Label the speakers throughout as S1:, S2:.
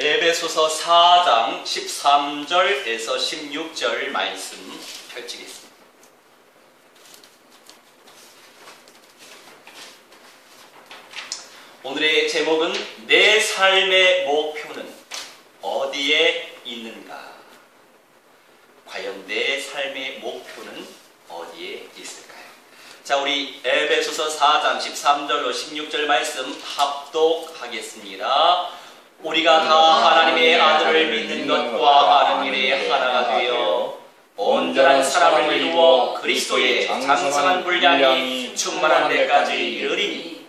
S1: 에베소서 4장 13절에서 16절 말씀 펼치겠습니다. 오늘의 제목은 내 삶의 목표는 어디에 있는가? 과연 내 삶의 목표는 어디에 있을까요? 자, 우리 에베소서 4장 13절로 16절 말씀 합독하겠습니다. 우리가 다 하나님의 아들을 믿는 것과 아는 일에 하나가 되어 온전한 사람을 이루어 그리스도의 장성한 분량이 충만한 데까지 이르리니,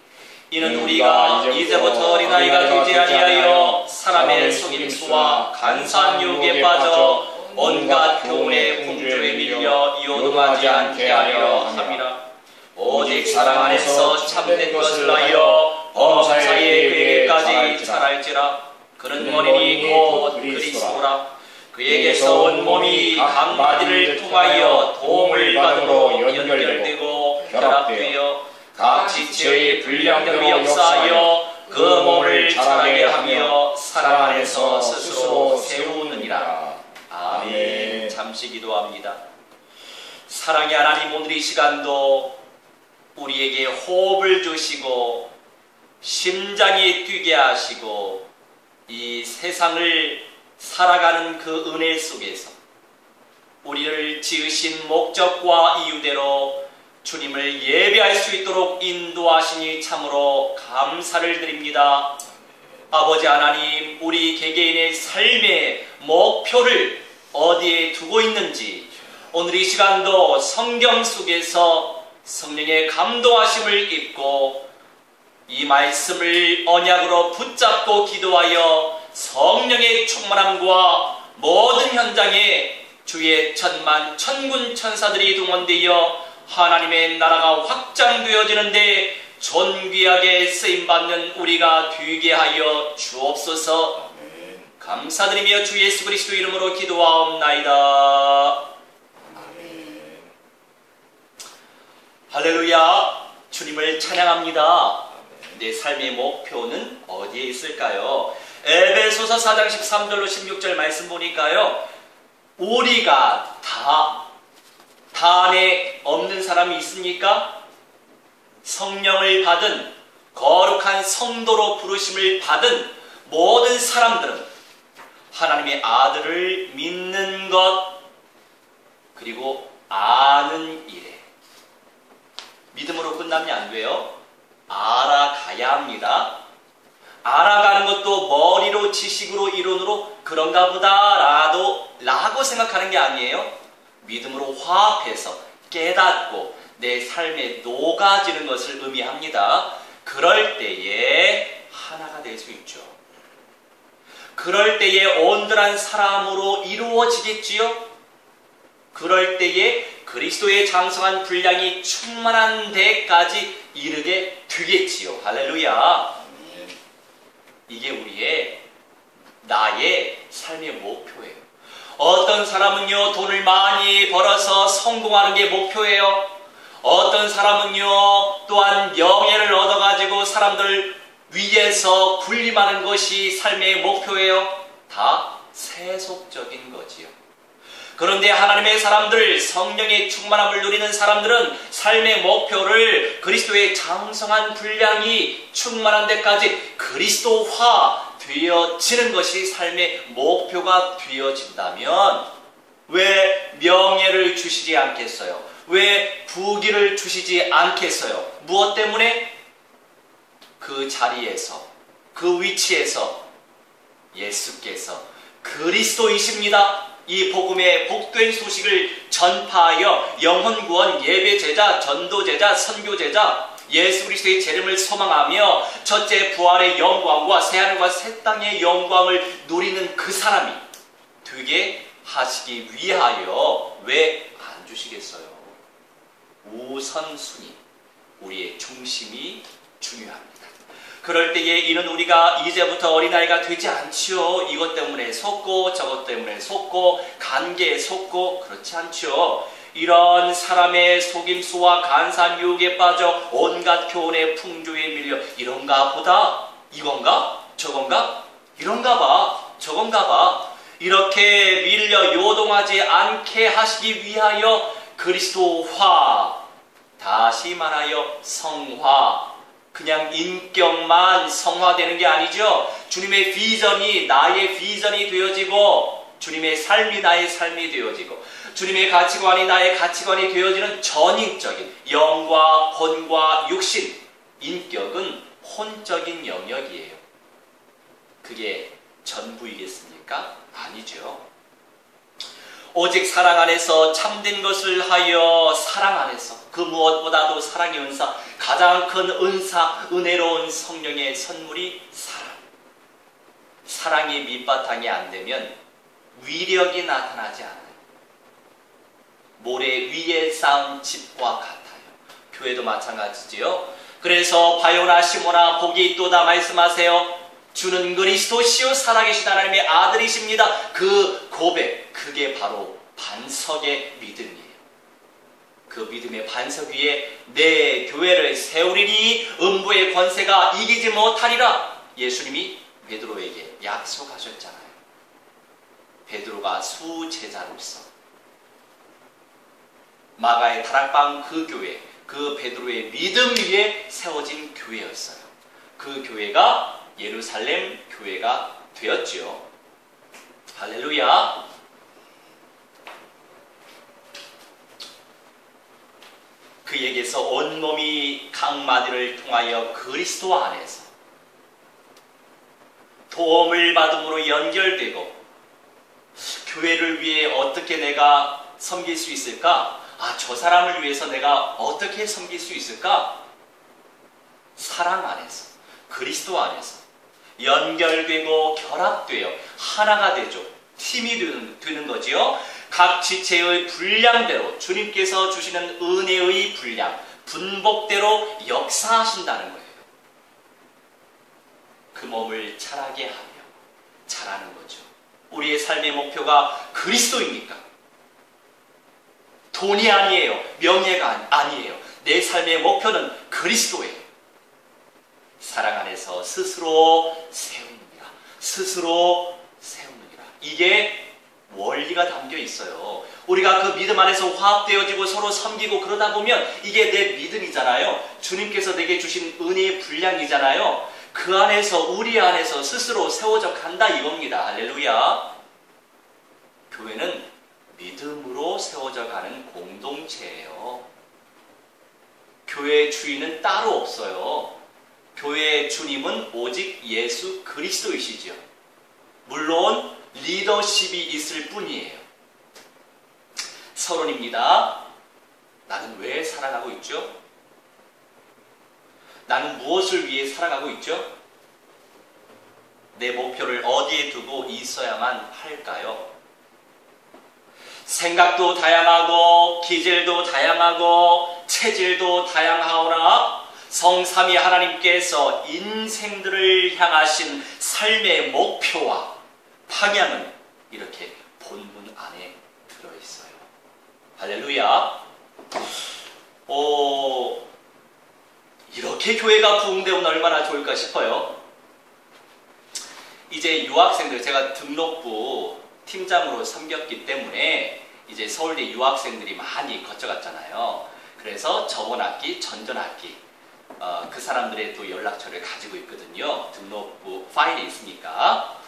S1: 이는 우리가 이제부터 어린아이가 되지 아니하여 사람의 속임수와 간사한 유혹에 빠져 온갖 교훈의 풍조에 밀려 요동하지 않게 하려 함이라. 오직 사랑 안에서 참된 것을 하여 범사의 그에게까지 자랄지라. 그는 원인이 곧 그리스도라. 그에게서 온 몸이 각 마디를 통하여 도움을 받음으로 연결되고 결합되어 각 지체의 분량대로 역사하여 그 몸을 자라게 하며 사랑 안에서 스스로 세우느니라. 아멘. 잠시 기도합니다. 사랑의 하나님, 오늘 이 시간도 우리에게 호흡을 주시고 심장이 뛰게 하시고 이 세상을 살아가는 그 은혜 속에서 우리를 지으신 목적과 이유대로 주님을 예배할 수 있도록 인도하시니 참으로 감사를 드립니다. 아버지 하나님, 우리 개개인의 삶의 목표를 어디에 두고 있는지 오늘 이 시간도 성경 속에서 성령의 감동하심을 입고 이 말씀을 언약으로 붙잡고 기도하여 성령의 충만함과 모든 현장에 주의 천만 천군 천사들이 동원되어 하나님의 나라가 확장되어지는데 존귀하게 쓰임받는 우리가 되게 하여 주옵소서. 감사드리며 주 예수 그리스도 이름으로 기도하옵나이다. 할렐루야. 주님을 찬양합니다. 내 삶의 목표는 어디에 있을까요? 에베소서 4장 13절로 16절 말씀 보니까요, 우리가 다 안에 없는 사람이 있습니까? 성령을 받은 거룩한 성도로 부르심을 받은 모든 사람들은 하나님의 아들을 믿는 것, 그리고 아는 일에, 믿음으로 끝나면 안 돼요. 알아가야 합니다. 알아가는 것도 머리로, 지식으로, 이론으로 그런가 보다 라고 생각하는 게 아니에요. 믿음으로 화합해서 깨닫고 내 삶에 녹아지는 것을 의미합니다. 그럴 때에 하나가 될 수 있죠. 그럴 때에 온전한 사람으로 이루어지겠지요. 그럴 때에 그리스도의 장성한 분량이 충만한 데까지 이르게 되겠지요. 할렐루야. 이게 나의 삶의 목표예요. 어떤 사람은요, 돈을 많이 벌어서 성공하는 게 목표예요. 어떤 사람은요, 또한 명예를 얻어가지고 사람들 위에서 군림하는 것이 삶의 목표예요. 다 세속적인 거지요. 그런데 하나님의 사람들, 성령의 충만함을 누리는 사람들은 삶의 목표를 그리스도의 장성한 분량이 충만한 데까지 그리스도화 되어지는 것이 삶의 목표가 되어진다면 왜 명예를 주시지 않겠어요? 왜 부귀를 주시지 않겠어요? 무엇 때문에? 그 자리에서, 그 위치에서 예수께서 그리스도이십니다. 이 복음의 복된 소식을 전파하여 영혼구원, 예배제자, 전도제자, 선교제자, 예수 그리스도의 재림을 소망하며 첫째 부활의 영광과 새하늘과 새 땅의 영광을 누리는 그 사람이 되게 하시기 위하여 왜 안 주시겠어요? 우선순위, 우리의 중심이 중요합니다. 그럴 때에 이는 우리가 이제부터 어린아이가 되지 않지요. 이것 때문에 속고 저것 때문에 속고 관계에 속고 그렇지 않지요. 이런 사람의 속임수와 간사한 유혹에 빠져 온갖 교훈의 풍조에 밀려 이런가 보다, 이건가 저건가 이런가 봐, 그런가 봐. 이렇게 밀려 요동하지 않게 하시기 위하여 그리스도화, 다시 말하여 성화, 그냥 인격만 성화되는 게 아니죠. 주님의 비전이 나의 비전이 되어지고, 주님의 삶이 나의 삶이 되어지고, 주님의 가치관이 나의 가치관이 되어지는 전인적인 영과 혼과 육신, 인격은 혼적인 영역이에요. 그게 전부이겠습니까? 아니죠. 오직 사랑 안에서 참된 것을 하여 사랑 안에서 그 무엇보다도 사랑의 은사, 가장 큰 은사, 은혜로운 성령의 선물이 사랑. 사랑이 밑바탕이 안 되면 위력이 나타나지 않아요. 모래 위에 쌓은 집과 같아요. 교회도 마찬가지지요. 그래서 바요나 시모나 복이 있도다 말씀하세요. 주는 그리스도시요 살아계신 하나님의 아들이십니다. 그 고백, 그게 바로 반석의 믿음이에요. 그 믿음의 반석 위에 내 교회를 세우리니 음부의 권세가 이기지 못하리라. 예수님이 베드로에게 약속하셨잖아요. 베드로가 수제자로서 마가의 다락방 그 교회, 그 베드로의 믿음 위에 세워진 교회였어요. 그 교회가 예루살렘 교회가 되었지요. 할렐루야. 그에게서 온몸이 강마디를 통하여 그리스도 안에서 도움을 받음으로 연결되고, 교회를 위해 어떻게 내가 섬길 수 있을까? 저 사람을 위해서 내가 어떻게 섬길 수 있을까? 사랑 안에서, 그리스도 안에서 연결되고 결합되어 하나가 되죠. 팀이 되는 거지요. 각 지체의 분량대로 주님께서 주시는 은혜의 분량, 분복대로 역사하신다는 거예요. 그 몸을 자라게 하며 자라는 거죠. 우리의 삶의 목표가 그리스도입니까? 돈이 아니에요. 명예가 아니에요. 내 삶의 목표는 그리스도예요. 사랑 안에서 스스로 세웁니다. 스스로 세웁니다. 이게 원리가 담겨 있어요. 우리가 그 믿음 안에서 화합되어지고 서로 섬기고 그러다 보면 이게 내 믿음이잖아요. 주님께서 내게 주신 은혜의 분량이잖아요. 그 안에서, 우리 안에서 스스로 세워져 간다 이겁니다. 할렐루야. 교회는 믿음으로 세워져 가는 공동체예요. 교회의 주인은 따로 없어요. 교회의 주님은 오직 예수 그리스도이시죠. 물론 리더십이 있을 뿐이에요. 서론입니다. 나는 왜 살아가고 있죠? 나는 무엇을 위해 살아가고 있죠? 내 목표를 어디에 두고 있어야만 할까요? 생각도 다양하고 기질도 다양하고 체질도 다양하오나 성삼위 하나님께서 인생들을 향하신 삶의 목표와 방향은 이렇게 본문 안에 들어있어요. 할렐루야. 이렇게 교회가 부흥되면 얼마나 좋을까 싶어요. 이제 유학생들, 제가 등록부 팀장으로 섬겼기 때문에 이제 서울대 유학생들이 많이 거쳐갔잖아요. 그래서 저번 학기, 전전 학기 그 사람들의 또 연락처를 가지고 있거든요. 등록부 파일이 있으니까.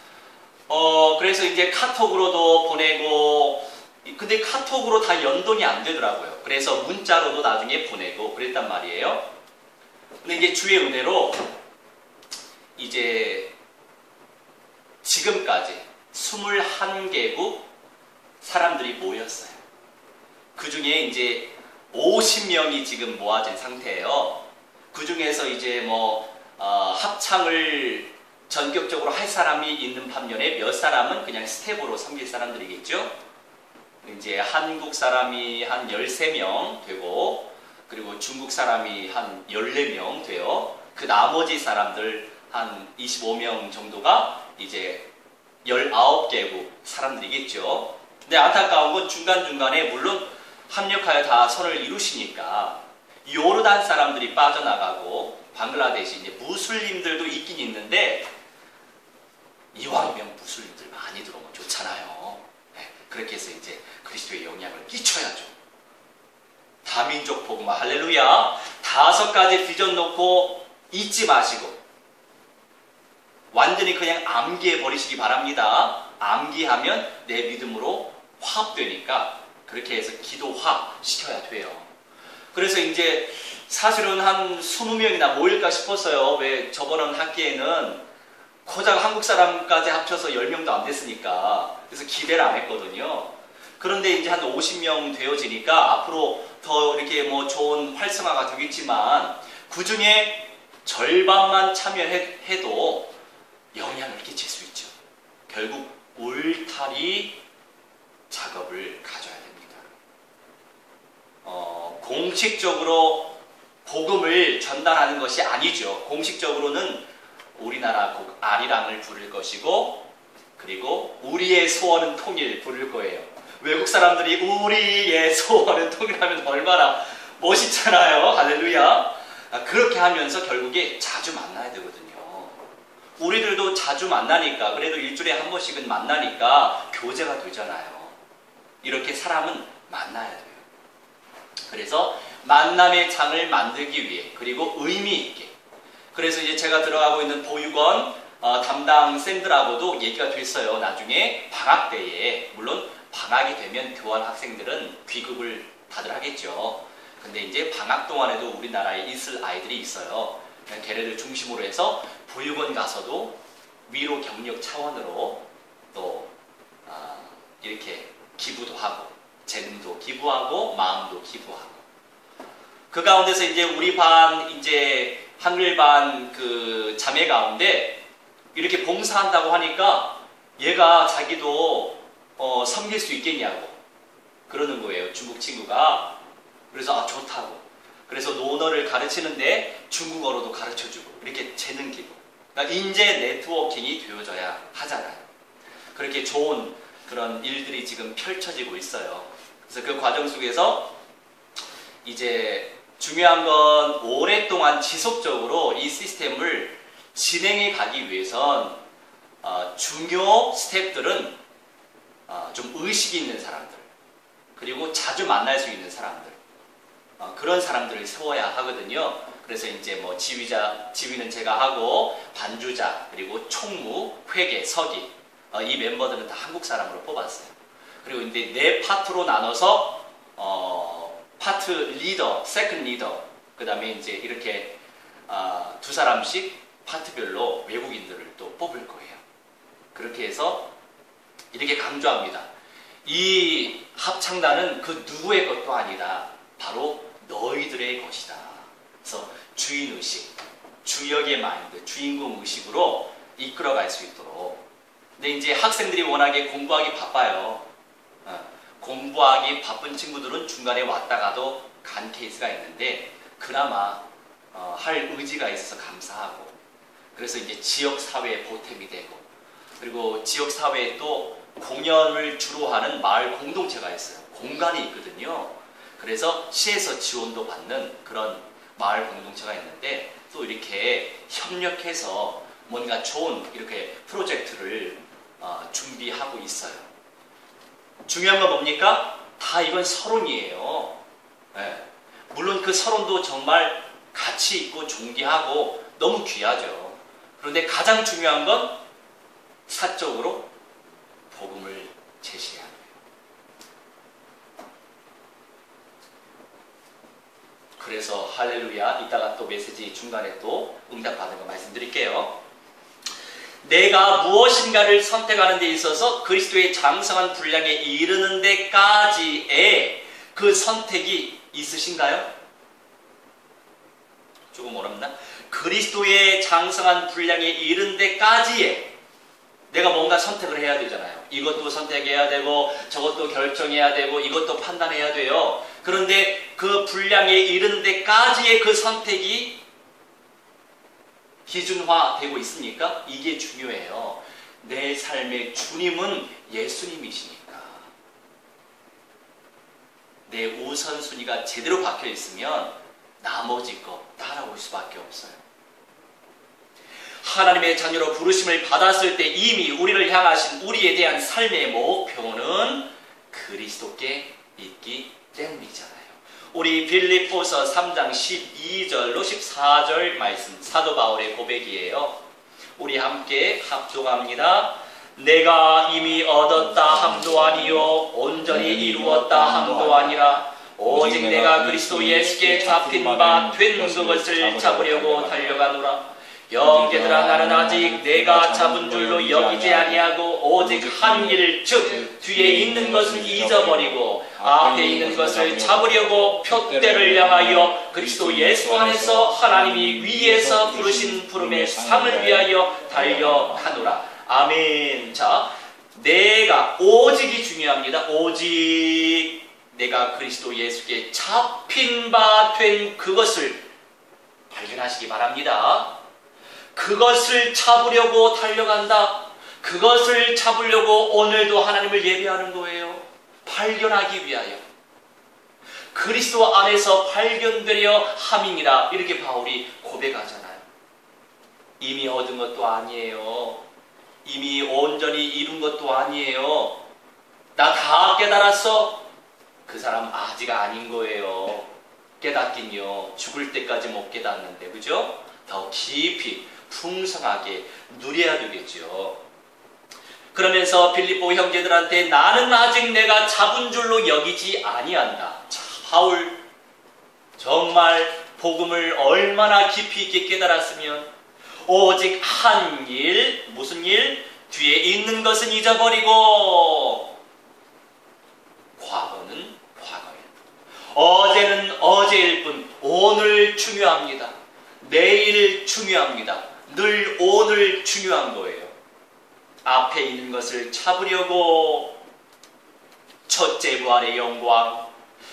S1: 그래서 이제 카톡으로도 보내고, 근데 카톡으로 다 연동이 안 되더라고요. 그래서 문자로도 나중에 보내고 그랬단 말이에요. 근데 이제 주의 은혜로 이제 지금까지 21개국 사람들이 모였어요. 그 중에 이제 50명이 지금 모아진 상태예요. 그 중에서 이제 합창을 전격적으로 할 사람이 있는 반면에 몇 사람은 그냥 스텝으로 섬길 사람들이겠죠. 이제 한국 사람이 한 13명 되고, 그리고 중국 사람이 한 14명 돼요. 그 나머지 사람들 한 25명 정도가 이제 19개국 사람들이겠죠. 근데 안타까운 건 중간중간에 물론 합력하여 다 선을 이루시니까 요르단 사람들이 빠져나가고 방글라데시 이제 무슬림들도 있긴 있는데 이왕이면 무슬림들 많이 복음화. 할렐루야. 5가지 비전 놓고 잊지 마시고 완전히 그냥 암기해 버리시기 바랍니다. 암기하면 내 믿음으로 화합되니까 그렇게 해서 기도화 시켜야 돼요. 그래서 이제 사실은 한 20명이나 모일까 싶었어요. 왜 저번 학기에는 고작 한국 사람까지 합쳐서 10명도 안 됐으니까. 그래서 기대를 안 했거든요. 그런데 이제 한 50명 되어지니까 앞으로 더 이렇게 뭐 좋은 활성화가 되겠지만 그 중에 절반만 참여해도 영향을 끼칠 수 있죠. 결국 울타리 작업을 가져야 됩니다. 공식적으로 복음을 전달하는 것이 아니죠. 공식적으로는 우리나라 곡 아리랑을 부를 것이고 그리고 우리의 소원은 통일 부를 거예요. 외국 사람들이 우리의 소원은 통일하면 얼마나 멋있잖아요. 할렐루야. 그렇게 하면서 결국에 자주 만나야 되거든요. 우리들도 자주 만나니까 그래도 일주일에 한 번씩은 만나니까 교제가 되잖아요. 이렇게 사람은 만나야 돼요. 그래서 만남의 장을 만들기 위해 그리고 의미 있게 그래서 이제 제가 들어가고 있는 보육원 담당 쌤들하고도 얘기가 됐어요. 나중에 방학 때에 물론 방학이 되면 교환 학생들은 귀국을 다들 하겠죠. 근데 이제 방학 동안에도 우리나라에 있을 아이들이 있어요. 걔네들 중심으로 해서 보육원 가서도 위로 격려 차원으로 또 이렇게 기부도 하고 재능도 기부하고 마음도 기부하고 그 가운데서 이제 우리 반 이제 한글 반 그 자매 가운데 이렇게 봉사한다고 하니까 얘가 자기도 섬길 수 있겠냐고 그러는 거예요. 중국 친구가. 그래서 좋다고. 그래서 논어를 가르치는데 중국어로도 가르쳐주고 이렇게 재능 기부. 그러니까 인재 네트워킹이 되어져야 하잖아요. 그렇게 좋은 그런 일들이 지금 펼쳐지고 있어요. 그래서 그 과정 속에서 이제 중요한 건 오랫동안 지속적으로 이 시스템을 진행해 가기 위해선 중요 스텝들은 좀 의식이 있는 사람들 그리고 자주 만날 수 있는 사람들 그런 사람들을 세워야 하거든요. 그래서 이제 뭐 지휘는 제가 하고 반주자 그리고 총무, 회계, 서기 이 멤버들은 다 한국 사람으로 뽑았어요. 그리고 이제 네 파트로 나눠서 파트 리더, 세컨드 리더, 그 다음에 이제 이렇게 두 사람씩 파트별로 외국인들을 또 뽑을 거예요. 그렇게 해서 이렇게 강조합니다. 이 합창단은 그 누구의 것도 아니다. 바로 너희들의 것이다. 그래서 주인의식, 주역의 마인드, 주인공 의식으로 이끌어갈 수 있도록. 근데 이제 학생들이 워낙에 공부하기 바빠요. 공부하기 바쁜 친구들은 중간에 왔다가도 간 케이스가 있는데 그나마 할 의지가 있어서 감사하고 그래서 이제 지역사회에 보탬이 되고 그리고 지역사회에 또 공연을 주로 하는 마을 공동체가 있어요. 공간이 있거든요. 그래서 시에서 지원도 받는 그런 마을 공동체가 있는데 또 이렇게 협력해서 뭔가 좋은 이렇게 프로젝트를 준비하고 있어요. 중요한 건 뭡니까? 다 이건 서론이에요. 네. 물론 그 서론도 정말 가치 있고 존귀하고 너무 귀하죠. 그런데 가장 중요한 건 사적으로 복음을 제시해야 돼요. 그래서 할렐루야 이따가 또 메시지 중간에 또 응답받는 거 말씀드릴게요. 내가 무엇인가를 선택하는 데 있어서 그리스도의 장성한 분량에 이르는 데까지의 그 선택이 있으신가요? 조금 어렵나? 그리스도의 장성한 분량에 이른 데까지의 내가 뭔가 선택을 해야 되잖아요. 이것도 선택해야 되고 저것도 결정해야 되고 이것도 판단해야 돼요. 그런데 그 분량에 이른 데까지의 그 선택이 기준화되고 있습니까? 이게 중요해요. 내 삶의 주님은 예수님이시니까. 내 우선순위가 제대로 박혀 있으면 나머지 거 따라올 수밖에 없어요. 하나님의 자녀로 부르심을 받았을 때 이미 우리를 향하신 우리에 대한 삶의 목표는 그리스도께 있기 때문이잖아요. 우리 빌립보서 3장 12절로 14절 말씀, 사도 바울의 고백이에요. 우리 함께 합독합니다. 내가 이미 얻었다 함도 아니요 온전히 이루었다 함도 아니라 오직 내가 그리스도 예수께 잡힌 바 된 그것을 잡으려고 달려가노라. 형제들아, 나는 아직 내가 잡은 줄로 여기지 아니하고 오직 한 일, 즉 뒤에 있는 것을 잊어버리고 앞에 있는 것을 잡으려고 표대를 향하여 그리스도 예수 안에서 하나님이 위에서 부르신 부름의 상을 위하여 달려가노라. 아멘. 자, 내가, 오직이 중요합니다. 오직 내가 그리스도 예수께 잡힌 바 된 그것을 발견하시기 바랍니다. 그것을 잡으려고 달려간다. 그것을 잡으려고 오늘도 하나님을 예배하는 거예요. 발견하기 위하여. 그리스도 안에서 발견되려 함이니라. 이렇게 바울이 고백하잖아요. 이미 얻은 것도 아니에요. 이미 온전히 이룬 것도 아니에요. 나 다 깨달았어. 그 사람 아직 아닌 거예요. 깨닫긴요, 죽을 때까지 못 깨닫는데, 그죠? 더 깊이 풍성하게 누려야 되겠죠. 그러면서 빌립보 형제들한테 나는 아직 내가 잡은 줄로 여기지 아니한다. 자, 바울 정말 복음을 얼마나 깊이 있게 깨달았으면 오직 한 일, 무슨 일? 뒤에 있는 것은 잊어버리고 과거는 과거예요. 어제는 어제일 뿐 오늘 중요합니다. 내일 중요합니다. 늘 오늘 중요한 거예요. 앞에 있는 것을 잡으려고 첫째 부활의 영광,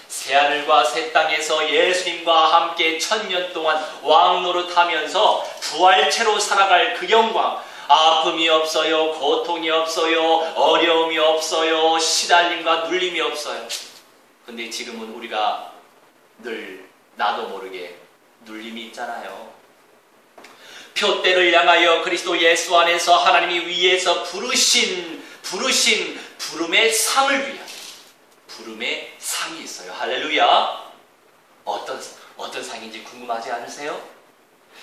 S1: 새하늘과 새 땅에서 예수님과 함께 1000년 동안 왕노릇하면서 부활체로 살아갈 그 영광, 아픔이 없어요, 고통이 없어요, 어려움이 없어요, 시달림과 눌림이 없어요. 근데 지금은 우리가 늘 나도 모르게 눌림이 있잖아요. 표대를 향하여 그리스도 예수 안에서 하나님이 위에서 부르신 부름의 상을 위하여, 부름의 상이 있어요. 할렐루야. 어떤 상인지 궁금하지 않으세요?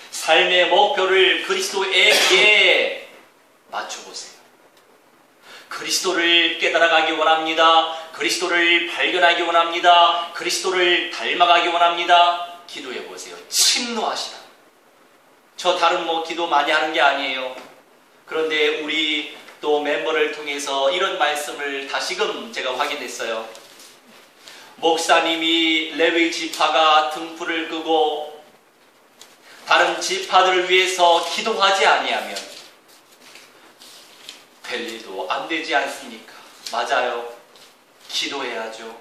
S1: 삶의 목표를 그리스도에게 맞춰보세요. 그리스도를 깨달아가기 원합니다. 그리스도를 발견하기 원합니다. 그리스도를 닮아가기 원합니다. 기도해보세요. 침노하시라. 저 다른 기도 많이 하는 게 아니에요. 그런데 우리 또 멤버를 통해서 이런 말씀을 다시금 제가 확인했어요. 목사님이 레위 지파가 등불을 끄고 다른 지파들을 위해서 기도하지 아니하면 될 일도 안 되지 않습니까? 맞아요. 기도해야죠.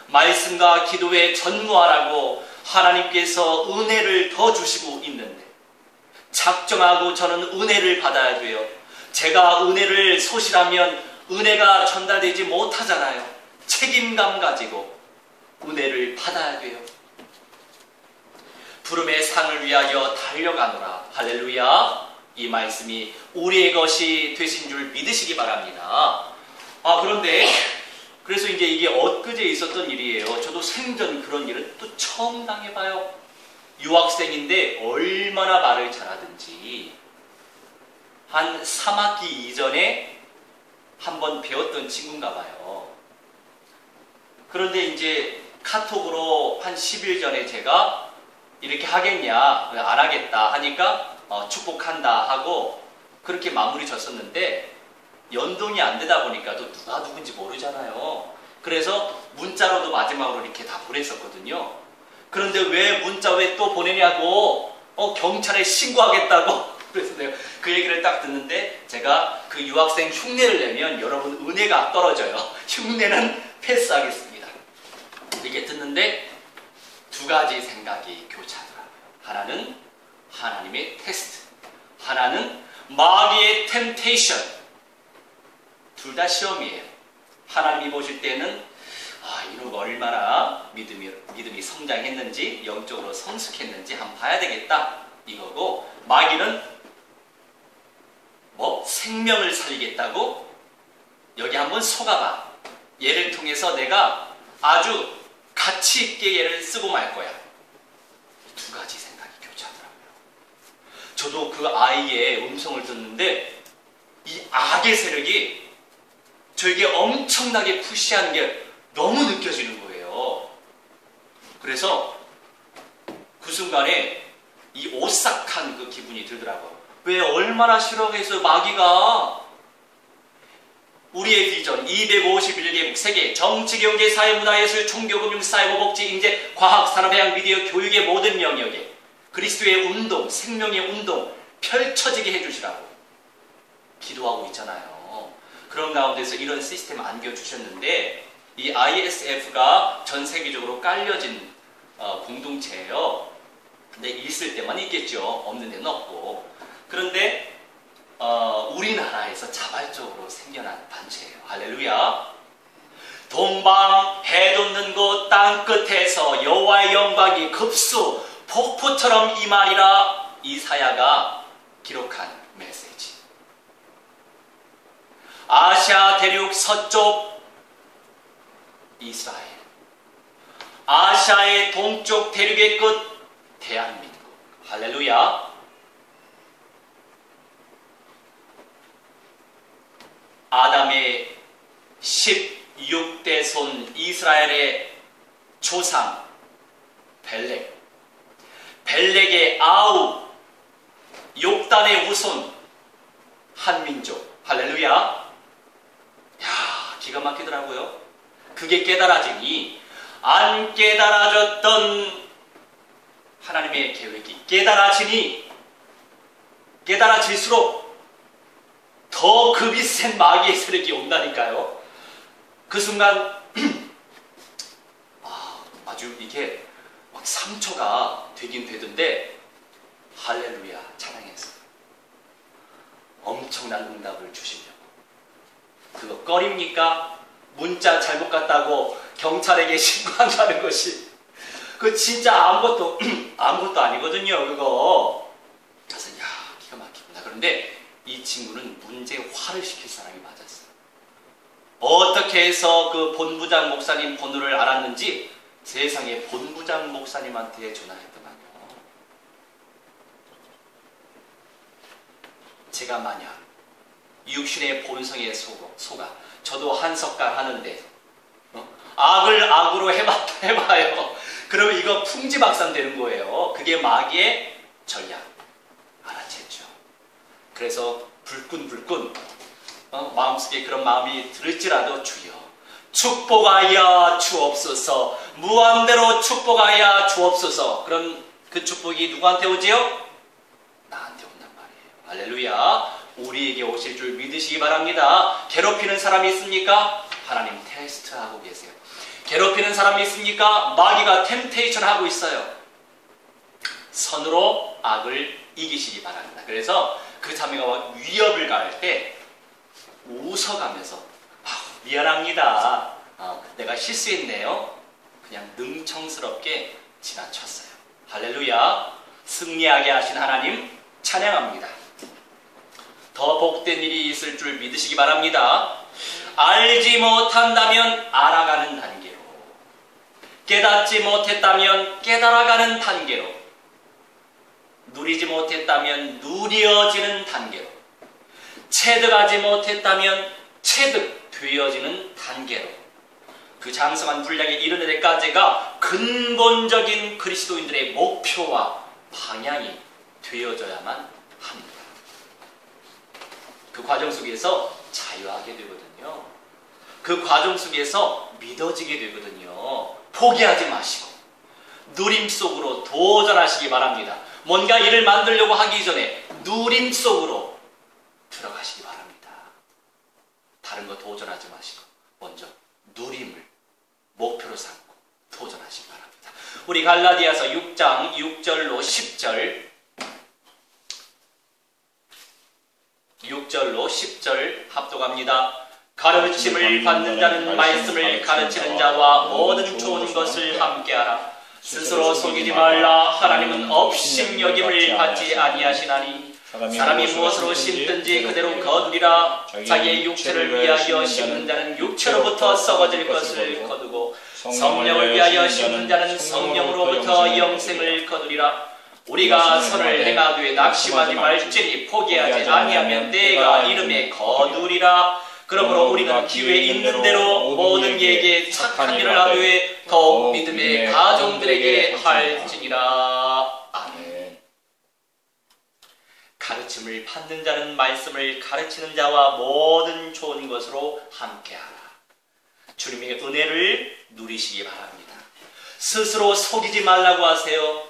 S1: 말씀과 기도에 전무하라고 하나님께서 은혜를 더 주시고 있는데 작정하고 저는 은혜를 받아야 돼요. 제가 은혜를 소실하면 은혜가 전달되지 못하잖아요. 책임감 가지고 은혜를 받아야 돼요. 부름의 상을 위하여 달려가노라. 할렐루야. 이 말씀이 우리의 것이 되신 줄 믿으시기 바랍니다. 그런데 그래서 이제 이게 엊그제 있었던 일이에요. 저도 생전 그런 일은 또 처음 당해봐요. 유학생인데 얼마나 말을 잘하든지 한 3학기 이전에 한번 배웠던 친구인가 봐요. 그런데 이제 카톡으로 한 10일 전에 제가 이렇게 하겠냐, 안 하겠다 하니까 축복한다 하고 그렇게 마무리 졌었는데 연동이 안 되다 보니까 또 누가 누군지 모르잖아요. 그래서 문자로도 마지막으로 이렇게 다 보냈었거든요. 그런데 왜 문자 왜 또 보내냐고 경찰에 신고하겠다고 그래서 내가 그 얘기를 딱 듣는데 제가 그 유학생 흉내를 내면 여러분 은혜가 떨어져요. 흉내는 패스하겠습니다. 이렇게 듣는데 두 가지 생각이 교차하더라고요. 하나는 하나님의 테스트, 하나는 마귀의 템테이션. 둘 다 시험이에요. 하나님이 보실 때는 이누가 얼마나 믿음이 성장했는지, 영적으로 성숙했는지 한번 봐야 되겠다 이거고, 마귀는 생명을 살리겠다고 여기 한번 속아봐. 얘를 통해서 내가 아주 가치 있게 얘를 쓰고 말 거야. 두 가지 생각이 교차하더라고요. 저도 그 아이의 음성을 듣는데 이 악의 세력이 저에게 엄청나게 푸시하는 게 너무 느껴지는 거예요. 그래서 그 순간에 이 오싹한 그 기분이 들더라고요. 왜 얼마나 싫어해서 마귀가 우리의 비전 251개국 세계 정치, 경제, 사회, 문화, 예술, 종교, 금융, 사이버, 복지, 인재, 과학, 산업, 해양, 미디어, 교육의 모든 영역에 그리스도의 운동, 생명의 운동 펼쳐지게 해주시라고 기도하고 있잖아요. 그런 가운데서 이런 시스템 안겨주셨는데 이 ISF가 전 세계적으로 깔려진 공동체예요. 근데 있을 때만 있겠죠. 없는 데는 없고. 그런데 우리나라에서 자발적으로 생겨난 단체예요. 할렐루야. 동방 해돋는 곳 땅끝에서 여호와의 영광이 급수 폭포처럼 임하리라. 이사야가 기록한 메시지. 아시아 대륙 서쪽 이스라엘, 아시아의 동쪽 대륙의 끝 대한민국. 할렐루야. 아담의 16대 손 이스라엘의 조상 벨렉, 벨렉의 아우 욕단의 후손 한민족. 할렐루야. 야, 기가 막히더라고요. 그게 깨달아지니 안 깨달아졌던 하나님의 계획이 깨달아질수록 더 급이 센 마귀의 세력이 온다니까요. 그 순간 아주 이게 막 상처가 되긴 되던데 할렐루야 찬양했어요. 엄청난 응답을 주시려고. 그거 꺼립니까? 문자 잘못 갔다고 경찰에게 신고한다는 것이 그 진짜 아무것도 아니거든요. 그거. 그래서 야, 기가 막히구나. 그런데 이 친구는 문제에 화를 시킬 사람이 맞았어요. 어떻게 해서 그 본부장 목사님 번호를 알았는지 세상에 본부장 목사님한테 전화했더만요. 제가 만약 육신의 본성에 속아 저도 한석가 하는데 악을 악으로 해봐요. 그러면 이거 풍지박산 되는 거예요. 그게 마귀의 전략. 알아챘죠. 그래서 불끈불끈 마음속에 그런 마음이 들을지라도 주여 축복하여 주옵소서, 무한대로 축복하여 주옵소서. 그럼 그 축복이 누구한테 오지요? 나한테 온단 말이에요. 할렐루야. 우리에게 오실 줄 믿으시기 바랍니다. 괴롭히는 사람이 있습니까? 하나님 테스트하고 계세요. 괴롭히는 사람이 있습니까? 마귀가 템테이션 하고 있어요. 선으로 악을 이기시기 바랍니다. 그래서 그 자매가 위협을 가할 때 웃어가면서 미안합니다. 내가 실수했네요. 그냥 능청스럽게 지나쳤어요. 할렐루야. 승리하게 하신 하나님 찬양합니다. 더 복된 일이 있을 줄 믿으시기 바랍니다. 알지 못한다면 알아가는 단계로, 깨닫지 못했다면 깨달아가는 단계로, 누리지 못했다면 누려지는 단계로, 체득하지 못했다면 체득되어지는 단계로 그 장성한 분량에 이르는 데까지가 근본적인 그리스도인들의 목표와 방향이 되어져야만 합니다. 그 과정 속에서 자유하게 되거든요. 그 과정 속에서 믿어지게 되거든요. 포기하지 마시고 누림 속으로 도전하시기 바랍니다. 뭔가 일을 만들려고 하기 전에 누림 속으로 들어가시기 바랍니다. 다른 거 도전하지 마시고 먼저 누림을 목표로 삼고 도전하시기 바랍니다. 우리 갈라디아서 6장 6절로 10절 6절로 10절 합독합니다. 가르침을 받는 자는 말씀을 가르치는 자와 모든 좋은 것을 함께하라. 스스로 속이지 말라. 하나님은 업신여김을 받지 아니하시나니 사람이 무엇으로 심든지 그대로 거두리라. 자기의 육체를 위하여 심는 자는 육체로부터 썩어질 것을 거두고 성령을 위하여 심는 자는 성령으로부터 영생을 거두리라. 우리가 선을 행하되 낙심하지 말지니 포기하지 아니하면 때가 이름에 거두리라. 그러므로 우리는 기회 있는 대로 모든 이에게 착한 일을 하되 더욱 믿음의 가정들에게 할지니라. 아멘. 가르침을 받는 자는 말씀을 가르치는 자와 모든 좋은 것으로 함께하라. 주님의 은혜를 누리시기 바랍니다. 스스로 속이지 말라고 하세요.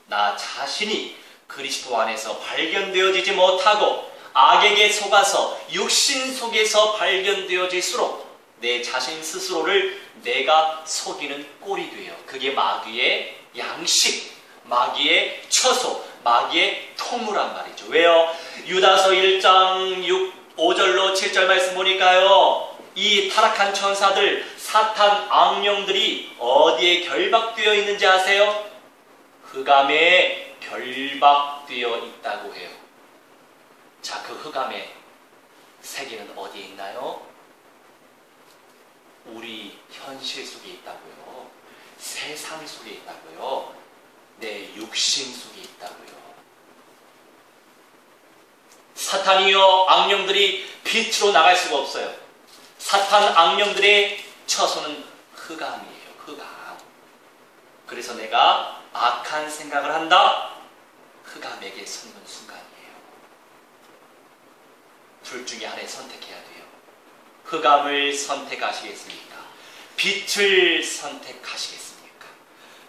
S1: 나 자신이 그리스도 안에서 발견되어지지 못하고 악에게 속아서 육신 속에서 발견되어질수록 내 자신 스스로를 내가 속이는 꼴이 돼요. 그게 마귀의 양식, 마귀의 처소, 마귀의 통로란 말이죠. 왜요? 유다서 1장 5절로 7절 말씀 보니까요, 이 타락한 천사들, 사탄 악령들이 어디에 결박되어 있는지 아세요? 흑암에 결박되어 있다고 해요. 자, 그 흑암의 세계는 어디에 있나요? 우리 현실 속에 있다고요. 세상 속에 있다고요. 내 육신 속에 있다고요. 사탄이요, 악령들이 빛으로 나갈 수가 없어요. 사탄 악령들의 처소는 흑암이에요. 흑암. 그래서 내가 악한 생각을 한다? 흑암에게 섰는 순간이에요. 둘 중에 하나를 선택해야 돼요. 흑암을 선택하시겠습니까? 빛을 선택하시겠습니까?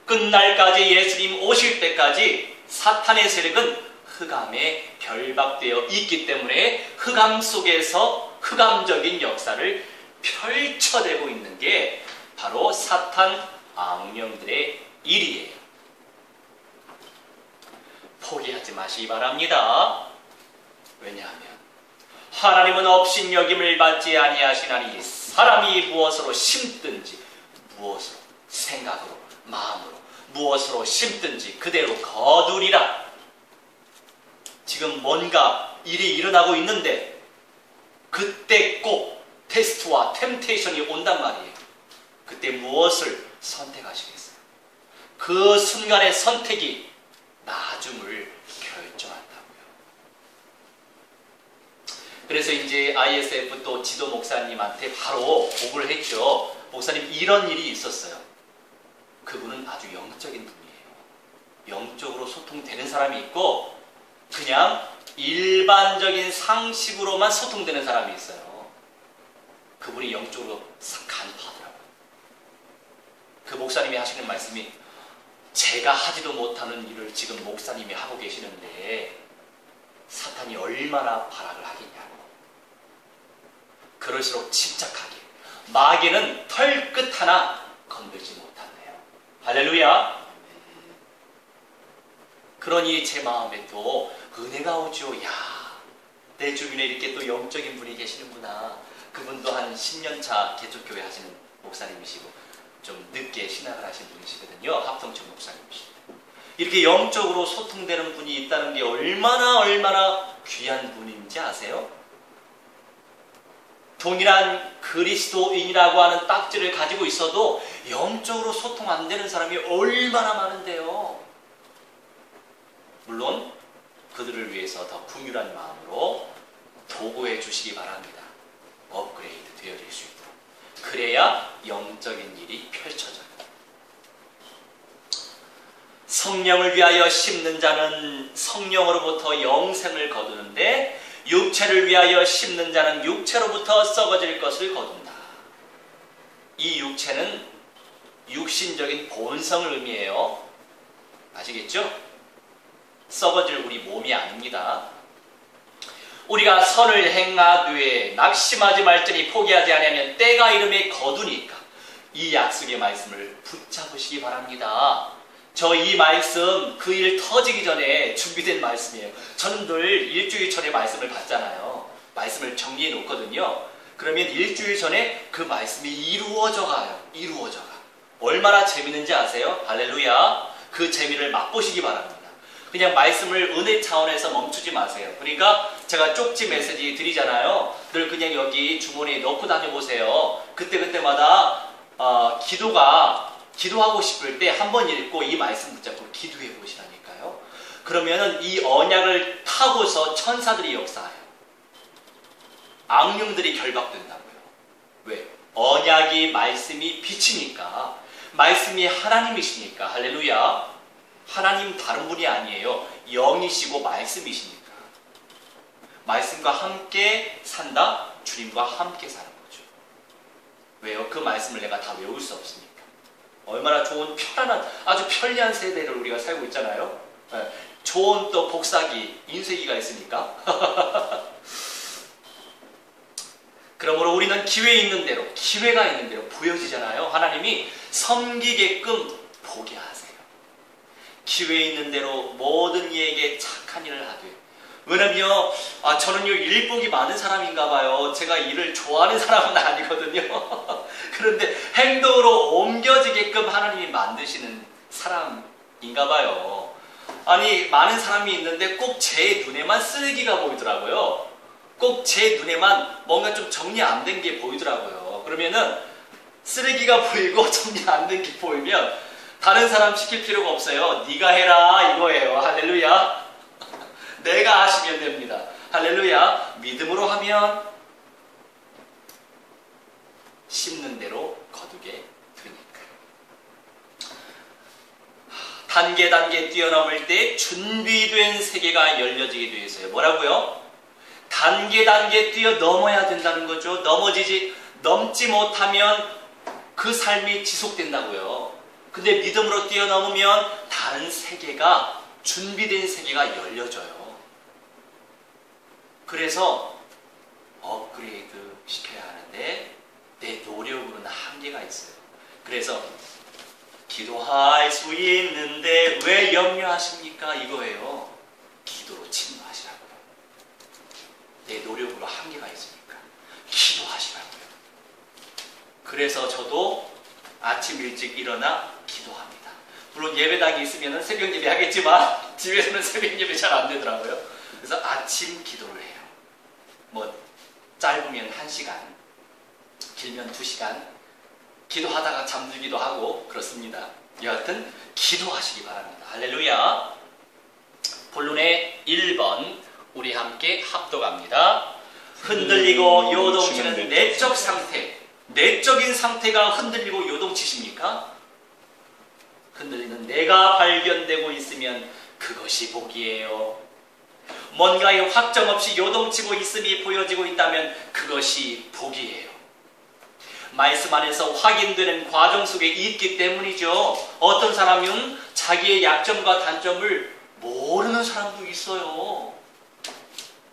S1: 끝날까지, 예수님 오실 때까지 사탄의 세력은 흑암에 결박되어 있기 때문에 흑암 속에서 흑암적인 역사를 펼쳐대고 있는 게 바로 사탄 악령들의 일이에요. 포기하지 마시기 바랍니다. 왜냐하면 하나님은 업신여김을 받지 아니하시나니 사람이 무엇으로 심든지, 무엇으로, 생각으로, 마음으로 무엇으로 심든지 그대로 거두리라. 지금 뭔가 일이 일어나고 있는데 그때 꼭 테스트와 템테이션이 온단 말이에요. 그때 무엇을 선택하시겠어요? 그 순간의 선택이 나중을 결정한다고요. 그래서 이제 ISF 또 지도 목사님한테 바로 보고를 했죠. 목사님, 이런 일이 있었어요. 그분은 아주 영적인 분이에요. 영적으로 소통되는 사람이 있고 그냥 일반적인 상식으로만 소통되는 사람이 있어요. 그분이 영적으로 간파하더라고요. 그 목사님이 하시는 말씀이, 제가 하지도 못하는 일을 지금 목사님이 하고 계시는데 사탄이 얼마나 발악을 하겠냐고. 그럴수록 침착하게, 마귀는 털끝 하나 건들지 못한대요. 할렐루야. 그러니 제 마음에 또 은혜가 오죠. 야, 내 주변에 이렇게 또 영적인 분이 계시는구나. 그분도 한 10년차 개척교회 하시는 목사님이시고 좀 늦게 신학을 하신 분이시거든요. 합동청 목사님이시고. 이렇게 영적으로 소통되는 분이 있다는 게 얼마나 귀한 분인지 아세요? 동일한 그리스도인이라고 하는 딱지를 가지고 있어도 영적으로 소통 안 되는 사람이 얼마나 많은데요. 물론 그들을 위해서 더 긍휼한 마음으로 도구해 주시기 바랍니다. 업그레이드 되어질 수 있도록. 그래야 영적인 일이 펼쳐져요. 성령을 위하여 심는 자는 성령으로부터 영생을 거두는데 육체를 위하여 심는 자는 육체로부터 썩어질 것을 거둔다. 이 육체는 육신적인 본성을 의미해요. 아시겠죠? 썩어질 우리 몸이 아닙니다. 우리가 선을 행하되 낙심하지 말지니 포기하지 아니하면 때가 이름에 거두니까. 이 약속의 말씀을 붙잡으시기 바랍니다. 저 이 말씀 그 일 터지기 전에 준비된 말씀이에요. 저는 늘 일주일 전에 말씀을 받잖아요. 말씀을 정리해 놓거든요. 그러면 일주일 전에 그 말씀이 이루어져 가요. 이루어져 가. 얼마나 재밌는지 아세요? 할렐루야. 그 재미를 맛보시기 바랍니다. 그냥 말씀을 은혜 차원에서 멈추지 마세요. 그러니까 제가 쪽지 메시지 드리잖아요. 늘 그냥 여기 주머니에 넣고 다녀보세요. 그때마다 기도하고 싶을 때 한 번 읽고 이 말씀 붙잡고 기도해 보시라니까요. 그러면은 이 언약을 타고서 천사들이 역사해요. 악령들이 결박된다고요. 왜? 언약이 말씀이 빛이니까. 말씀이 하나님이시니까. 할렐루야. 하나님 다른 분이 아니에요. 영이시고 말씀이시니까. 말씀과 함께 산다? 주님과 함께 사는 거죠. 왜요? 그 말씀을 내가 다 외울 수 없으니까. 얼마나 좋은 편안한 아주 편리한 세대를 우리가 살고 있잖아요. 네. 좋은 또 복사기, 인쇄기가 있으니까. 그러므로 우리는 기회 있는 대로, 기회가 있는 대로 보여지잖아요. 하나님이 섬기게끔 보게 하세요. 기회 있는 대로 모든 이에게 착한 일을 하되. 왜냐면 저는요 일복이 많은 사람인가 봐요. 제가 일을 좋아하는 사람은 아니거든요. 그런데 행동으로 옮겨지게끔 하나님이 만드시는 사람인가 봐요. 아니 많은 사람이 있는데 꼭 제 눈에만 쓰레기가 보이더라고요. 꼭 제 눈에만 뭔가 좀 정리 안 된 게 보이더라고요. 그러면은 쓰레기가 보이고 정리 안 된 게 보이면 다른 사람 시킬 필요가 없어요. 네가 해라 이거예요. 할렐루야. 내가 하시면 됩니다. 할렐루야. 믿음으로 하면 심는 대로 거두게 되니까. 단계 뛰어넘을 때 준비된 세계가 열려지게 되어 있어요. 뭐라고요? 단계 뛰어넘어야 된다는 거죠. 넘지 못하면 그 삶이 지속된다고요. 근데 믿음으로 뛰어넘으면 다른 세계가, 준비된 세계가 열려져요. 그래서 업그레이드 시켜야 하는데 내 노력으로는 한계가 있어요. 그래서 기도할 수 있는데 왜 염려하십니까? 이거예요. 기도로 침노하시라고요. 내 노력으로 한계가 있으니까 기도하시라고요. 그래서 저도 아침 일찍 일어나 기도합니다. 물론 예배당이 있으면 새벽 예배 하겠지만 집에서는 새벽 예배 잘 안 되더라고요. 그래서 아침 기도를 해요. 뭐 짧으면 1시간, 길면 2시간 기도하다가 잠들기도 하고 그렇습니다. 여하튼 기도하시기 바랍니다. 할렐루야. 본론의 1번 우리 함께 합독합니다. 흔들리고 요동치는 내적 상태. 내적인 상태가 흔들리고 요동치십니까? 흔들리는 내가 발견되고 있으면 그것이 복이에요. 뭔가에 확정 없이 요동치고 있음이 보여지고 있다면 그것이 복이에요. 말씀 안에서 확인되는 과정 속에 있기 때문이죠. 어떤 사람은 자기의 약점과 단점을 모르는 사람도 있어요.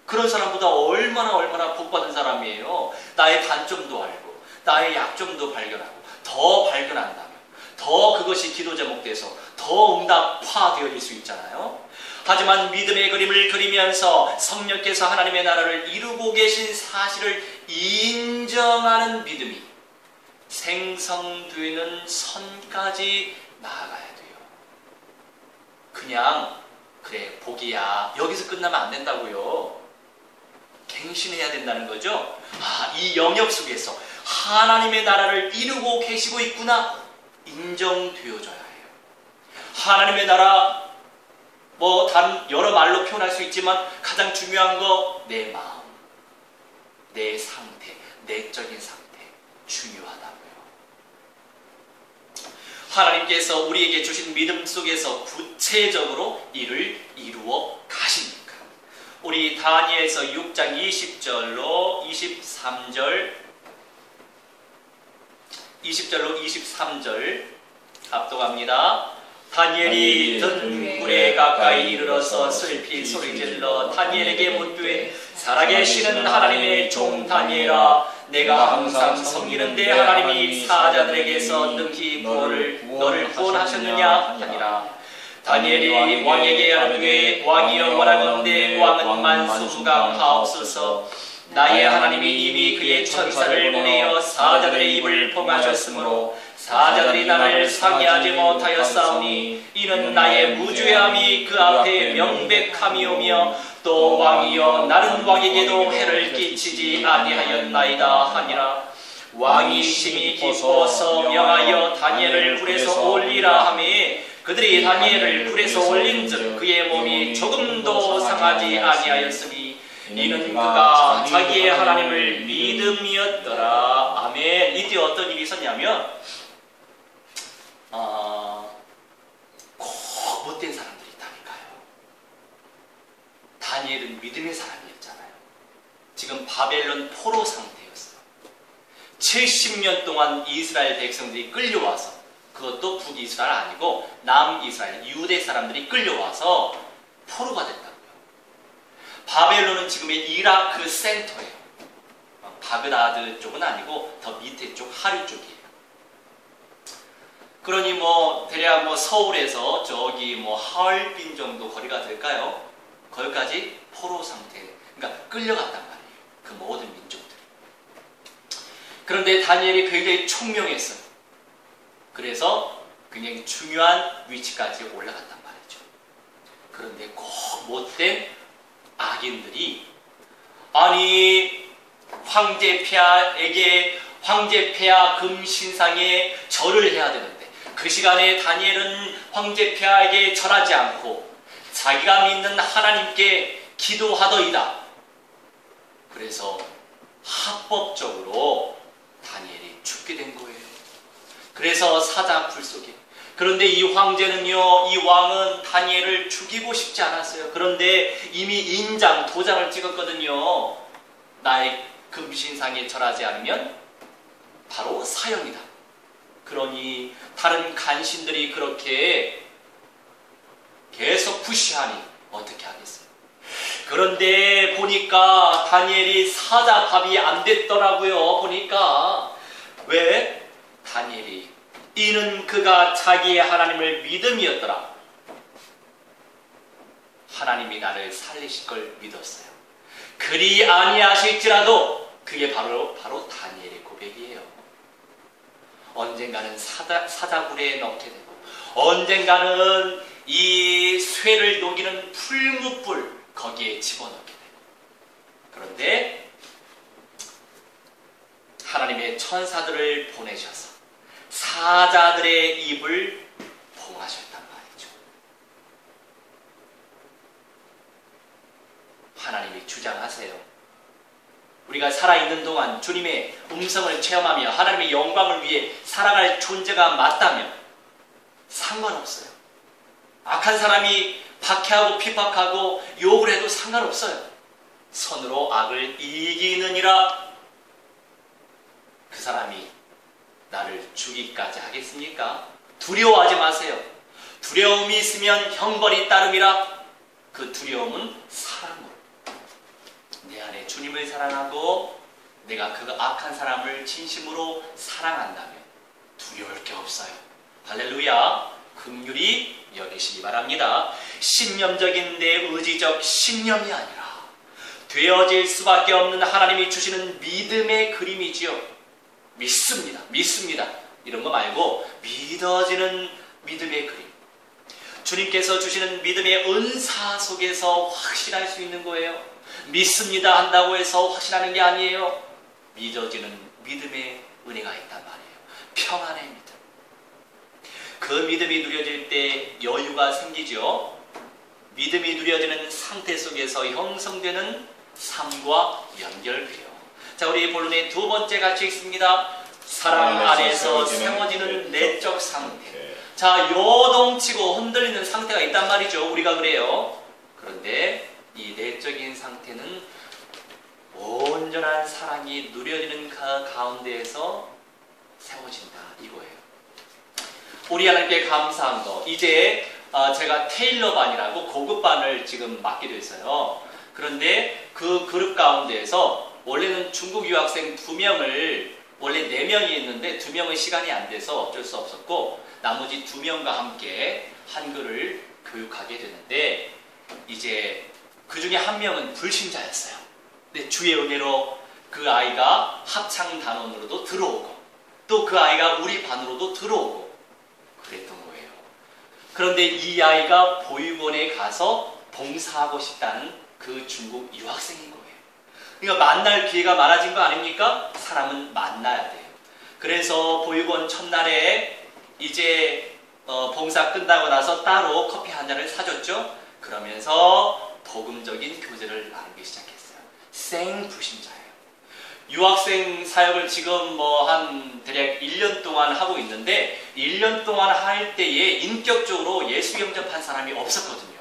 S1: 그런 사람보다 얼마나 복받은 사람이에요. 나의 단점도 알고 나의 약점도 발견하고 더 발견한다면 더 그것이 기도 제목 돼서 더 응답화되어질 수 있잖아요. 하지만 믿음의 그림을 그리면서 성령께서 하나님의 나라를 이루고 계신 사실을 인정하는 믿음이 생성되는 선까지 나아가야 돼요. 그냥 그래 복이야 여기서 끝나면 안 된다고요. 갱신해야 된다는 거죠. 이 영역 속에서 하나님의 나라를 이루고 계시고 있구나 인정되어져야 해요. 하나님의 나라 다른 여러 말로 표현할 수 있지만 가장 중요한 거 내 마음, 내 상태, 내적인 상태 중요하다고요. 하나님께서 우리에게 주신 믿음 속에서 구체적으로 이를 이루어 가십니까? 우리 다니엘서 6장 20절로 23절 합독합니다. 다니엘이 든 굴에 가까이 이르러서 슬피 소리질러 다니엘에게 묻되 살아계시는 하나님의 종 다니엘아 내가 항상 섬기는 데 하나님이 사자들에게서 능히 너를 구원하셨느냐 하니라. 다니엘이 왕에게 아뢰되 왕이여 원하건대 왕은 만수무강하옵소서. 나의 하나님이 이미 그의 천사를 보내어 사자들의 입을 봉하셨으므로 사자들이 나를 상의하지 못하였사오니 이는 나의 무죄함이 그 앞에 명백함이오며 또 왕이여 나는 왕에게도 해를 끼치지 아니하였나이다 하니라. 왕이 심히 기뻐서 명하여 다니엘을 불에서 올리라 하매 그들이 다니엘을 불에서 올린즉 그의 몸이 조금도 상하지 아니하였으니 이는 그가 자기의 하나님을 믿음이었더라. 아멘. 이때 어떤 일이 있었냐면 꼭 못된 사람들이 있다니까요. 다니엘은 믿음의 사람이었잖아요. 지금 바벨론 포로 상태였어요. 70년 동안 이스라엘 백성들이 끌려와서, 그것도 북이스라엘 아니고 남이스라엘 유대 사람들이 끌려와서 포로가 됐다고요. 바벨론은 지금의 이라크 센터예요. 바그다드 쪽은 아니고 더 밑에 쪽 하류 쪽이에요. 그러니 대략 서울에서 저기 하얼빈 정도 거리가 될까요? 거기까지 포로 상태, 그러니까 끌려갔단 말이에요. 그 모든 민족들이. 그런데 다니엘이 굉장히 총명했어요. 그래서 굉장히 중요한 위치까지 올라갔단 말이죠. 그런데 꼭 못된 악인들이 아니 황제 폐하 금신상에 절을 해야 되는데 그 시간에 다니엘은 황제 폐하에게 절하지 않고 자기가 믿는 하나님께 기도하더이다. 그래서 합법적으로 다니엘이 죽게 된 거예요. 그래서 사자굴 속에. 그런데 이 황제는요, 이 왕은 다니엘을 죽이고 싶지 않았어요. 그런데 이미 인장, 도장을 찍었거든요. 나의 금신상에 절하지 않으면 바로 사형이다. 그러니 다른 간신들이 그렇게 계속 푸시하니 어떻게 하겠어요? 그런데 보니까 다니엘이 사자밥이 안 됐더라고요. 보니까. 왜? 다니엘이 이는 그가 자기의 하나님을 믿음이었더라. 하나님이 나를 살리실 걸 믿었어요. 그리 아니하실지라도 그게 바로 다니엘의 고백이에요. 언젠가는 사자굴에 넣게 되고 언젠가는 이 쇠를 녹이는 풀무불 거기에 집어넣게 되고. 그런데 하나님의 천사들을 보내셔서 사자들의 입을 봉하셨단 말이죠. 하나님이 주장하세요. 우리가 살아있는 동안 주님의 음성을 체험하며 하나님의 영광을 위해 살아갈 존재가 맞다면 상관없어요. 악한 사람이 박해하고 핍박하고 욕을 해도 상관없어요. 선으로 악을 이기느니라. 그 사람이 나를 죽이기까지 하겠습니까? 두려워하지 마세요. 두려움이 있으면 형벌이 따름이라. 그 두려움은 사랑으로. 내 안에 주님을 사랑하고 내가 그 악한 사람을 진심으로 사랑한다면 두려울 게 없어요. 할렐루야. 긍휼히 여기시기 바랍니다. 신념적인 내 의지적 신념이 아니라 되어질 수밖에 없는 하나님이 주시는 믿음의 그림이지요. 믿습니다. 이런 거 말고 믿어지는 믿음의 그림. 주님께서 주시는 믿음의 은사 속에서 확신할 수 있는 거예요. 믿습니다 한다고 해서 확신하는 게 아니에요. 믿어지는 믿음의 은혜가 있단 말이에요. 평안의 믿음. 그 믿음이 누려질 때 여유가 생기죠. 믿음이 누려지는 상태 속에서 형성되는 삶과 연결돼요. 자, 우리 본론의 두 번째 같이 읽습니다. 사랑 안에서 세워지는 내적 상태. 자, 요동치고 흔들리는 상태가 있단 말이죠. 우리가 그래요. 그런데 이 내적인 상태는 온전한 사랑이 누려지는 그 가운데에서 세워진다 이거예요. 우리 하나님께 감사한 거. 이제 제가 테일러반이라고 고급반을 지금 맡게 됐어요. 그런데 그 그룹 가운데에서 원래는 중국 유학생 2명을 원래 4명이 있는데 2명은 시간이 안 돼서 어쩔 수 없었고 나머지 2명과 함께 한글을 교육하게 되는데 이제 그 중에 1명은 불신자였어요. 근데 주의 은혜로 그 아이가 합창단원으로도 들어오고 또 그 아이가 우리 반으로도 들어오고 그랬던 거예요. 그런데 이 아이가 보육원에 가서 봉사하고 싶다는 그 중국 유학생인 거예요. 그러니까 만날 기회가 많아진 거 아닙니까? 사람은 만나야 돼요. 그래서 보육원 첫날에 이제 봉사 끝나고 나서 따로 커피 한 잔을 사줬죠. 그러면서 복음적인 교제를 나누기 시작했어요. 생불신자예요. 유학생 사역을 지금 한 대략 1년 동안 하고 있는데 1년 동안 할 때에 인격적으로 예수 영접한 사람이 없었거든요.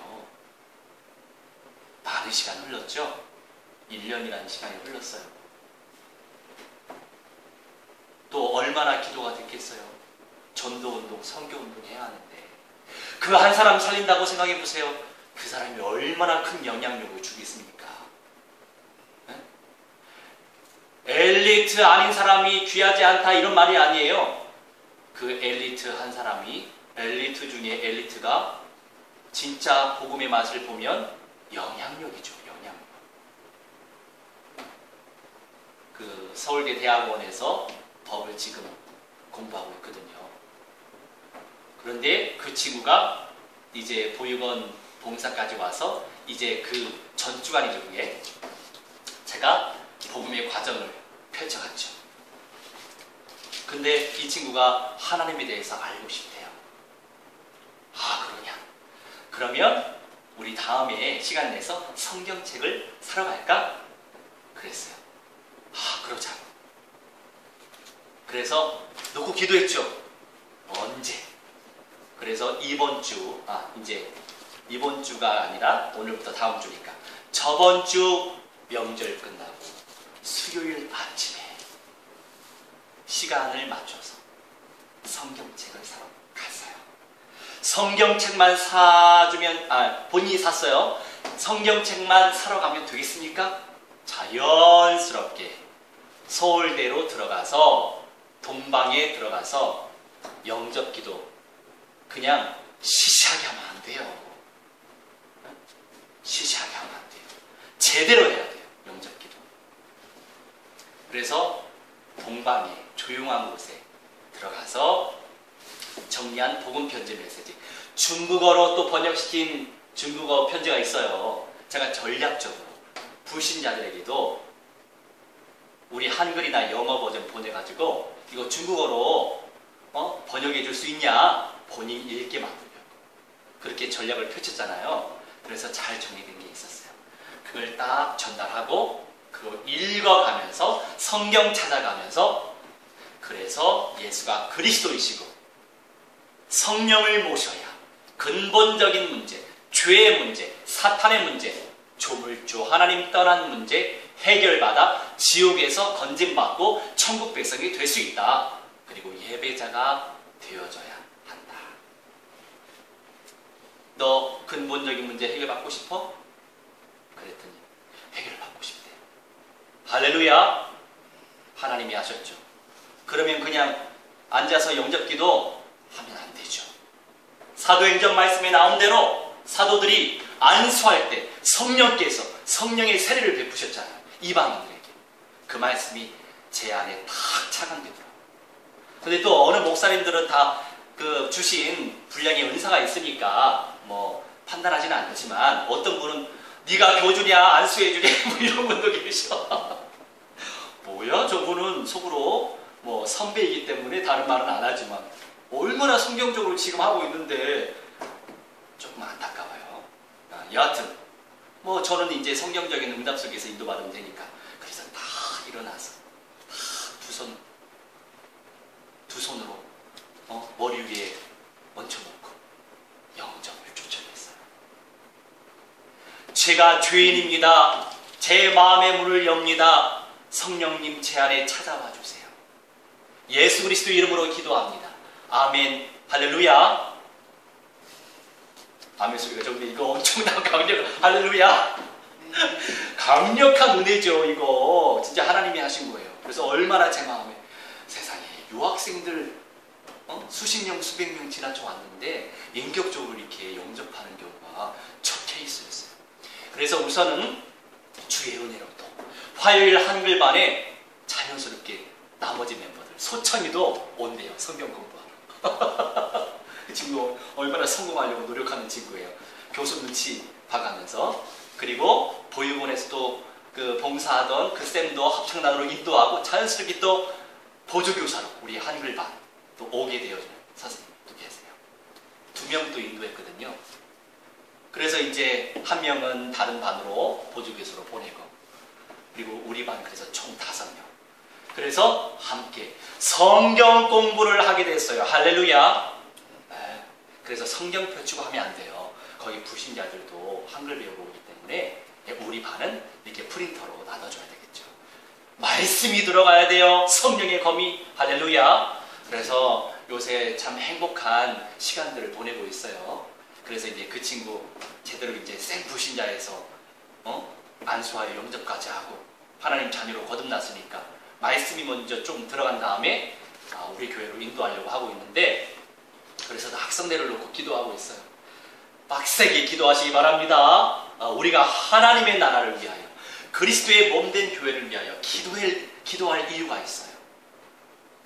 S1: 많은 시간 흘렀죠. 1년이라는 시간이 흘렀어요. 또 얼마나 기도가 됐겠어요. 전도운동, 선교운동 해야 하는데 그 한 사람 살린다고 생각해 보세요. 그 사람이 얼마나 큰 영향력을 주겠습니까? 네? 엘리트 아닌 사람이 귀하지 않다 이런 말이 아니에요. 그 엘리트 한 사람이 엘리트 중에 엘리트가 진짜 복음의 맛을 보면 영향력이죠. 영향력. 그 서울대 대학원에서 법을 지금 공부하고 있거든요. 그런데 그 친구가 이제 보육원 봉사까지 와서 이제 그 전주간이죠. 그게 제가 복음의 과정을 펼쳐갔죠. 근데 이 친구가 하나님에 대해서 알고 싶대요. 아, 그러냐? 그러면 우리 다음에 시간 내서 성경책을 사러 갈까? 그랬어요. 아, 그러자. 그래서 놓고 기도했죠. 언제? 그래서 이번 주가 아니라 오늘부터 다음 주니까 저번 주 명절 끝나고 수요일 아침에 시간을 맞춰서 성경책을 사러 갔어요. 성경책만 사주면, 본인이 샀어요. 성경책만 사러 가면 되겠습니까? 자연스럽게 서울대로 들어가서 동방에 들어가서 영접기도 그냥 시시하게 하면 안 돼요. 시시하게 하면 안 돼요. 제대로 해야 돼요. 영접기도. 그래서 동방에 조용한 곳에 들어가서 정리한 복음 편지 메시지. 중국어로 또 번역시킨 중국어 편지가 있어요. 제가 전략적으로 불신자들에게도 우리 한글이나 영어 버전 보내가지고 이거 중국어로 번역해 줄 수 있냐? 본인 읽게 만들려고. 그렇게 전략을 펼쳤잖아요. 그래서 잘 정리된 게 있었어요. 그걸 딱 전달하고 그걸 읽어가면서 성경 찾아가면서 그래서 예수가 그리스도이시고 성령을 모셔야 근본적인 문제, 죄의 문제, 사탄의 문제, 조물주 하나님 떠난 문제 해결받아 지옥에서 건짐받고 천국 백성이 될 수 있다. 그리고 예배자가 되어져야 한다. 너 근본적인 문제 해결받고 싶어? 그랬더니 해결받고 싶대요. 할렐루야. 하나님이 하셨죠. 그러면 그냥 앉아서 영접기도 하면 안 되죠. 사도행전 말씀에 나온 대로 사도들이 안수할 때 성령께서 성령의 세례를 베푸셨잖아요. 이방인들에게. 그 말씀이 제 안에 탁 착안되더라고요. 근데 또 어느 목사님들은 다 그 주신 분량의 은사가 있으니까 판단하지는 않지만 어떤 분은 네가 교주냐 안수해주냐 뭐 이런 분도 계셔. 뭐야 저분은 속으로 선배이기 때문에 다른 말은 안 하지만 얼마나 성경적으로 지금 하고 있는데 조금 안타까워요. 여하튼 저는 이제 성경적인 응답 속에서 인도받으면 되니까 그래서 다 일어나서 다 두 손으로 머리 위에 얹혀놓고 영접을 쫓아냈어요. 제가 죄인입니다. 제 마음의 문을 엽니다. 성령님 제 안에 찾아와 주세요. 예수 그리스도 이름으로 기도합니다. 아멘. 할렐루야. 아멘 소리가 좋은데 이거 엄청난 강력 할렐루야. 강력한 은혜죠. 이거 진짜 하나님이 하신 거예요. 그래서 얼마나 제 마음에 세상에 유학생들 수십 명 수백 명 지나쳐 왔는데 인격적으로 이렇게 영접하는 경우가 첫 케이스였어요. 그래서 우선은 주의 은혜로 또 화요일 한글반에 자연스럽게 나머지 멤버들 소청이도 온대요. 성경 공부하러. 그 친구 얼마나 성공하려고 노력하는 친구예요. 교수 눈치 봐가면서. 그리고 보육원에서도 그 봉사하던 그 쌤도 합창단으로 인도하고 자연스럽게 또 보조교사로 우리 한글반 또 오게 되어주는 선생님도 계세요. 2명 또 인도했거든요. 그래서 이제 1명은 다른 반으로 보조교사로 보내고, 그리고 우리 반 그래서 총 5명. 그래서 함께 성경 공부를 하게 됐어요. 할렐루야. 네. 그래서 성경 펼치고 하면 안 돼요. 거기 불신자들도 한글 배우러 오기 때문에 우리 반은 이렇게 프린터로 나눠줘야 되겠죠. 말씀이 들어가야 돼요. 성령의 검이. 할렐루야. 그래서 요새 참 행복한 시간들을 보내고 있어요. 그래서 이제 그 친구 제대로 이제 생 불신자에서 안수하여 영접까지 하고 하나님 자녀로 거듭났으니까 말씀이 먼저 좀 들어간 다음에 우리 교회로 인도하려고 하고 있는데, 그래서 학성대를 놓고 기도하고 있어요. 빡세게 기도하시기 바랍니다. 우리가 하나님의 나라를 위하여, 그리스도의 몸된 교회를 위하여 기도할 이유가 있어요.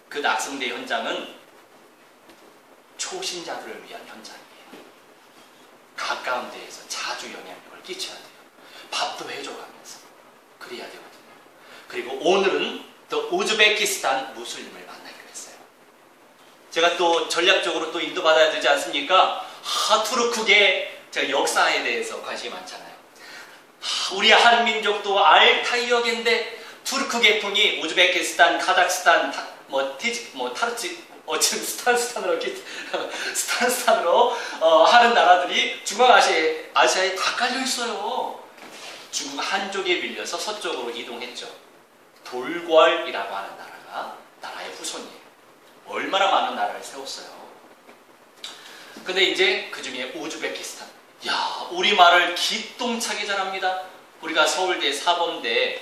S1: 그 낙성대 현장은 초신자들을 위한 현장이에요. 가까운 데에서 자주 영향력을 끼쳐야 돼요. 밥도 해줘가면서 그래야 되거든요. 그리고 오늘은 또 우즈베키스탄 무슬림을 만나기로 했어요. 제가 또 전략적으로 또 인도받아야 되지 않습니까? 투르크계 제가 역사에 대해서 관심이 많잖아요. 우리 한민족도 알타이어계인데 투르크 계통이 우즈베키스탄, 카자흐스탄, 스탄스탄으로 하는 나라들이 중앙아시아에 다 깔려 있어요. 중국 한쪽에 밀려서 서쪽으로 이동했죠. 돌궐이라고 하는 나라가 나라의 후손이에요. 얼마나 많은 나라를 세웠어요. 근데 이제 그 중에 우즈베키스탄. 야, 우리말을 기똥차게 잘합니다. 우리가 서울대 사범대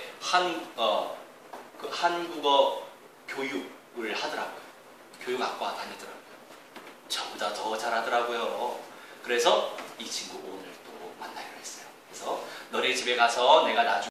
S1: 한국어 교육을 하더라고요. 교육학과 다니더라고요. 저보다 더 잘하더라고요. 그래서 이 친구 오늘 또 만나기로 했어요. 그래서 너네 집에 가서 내가 나중에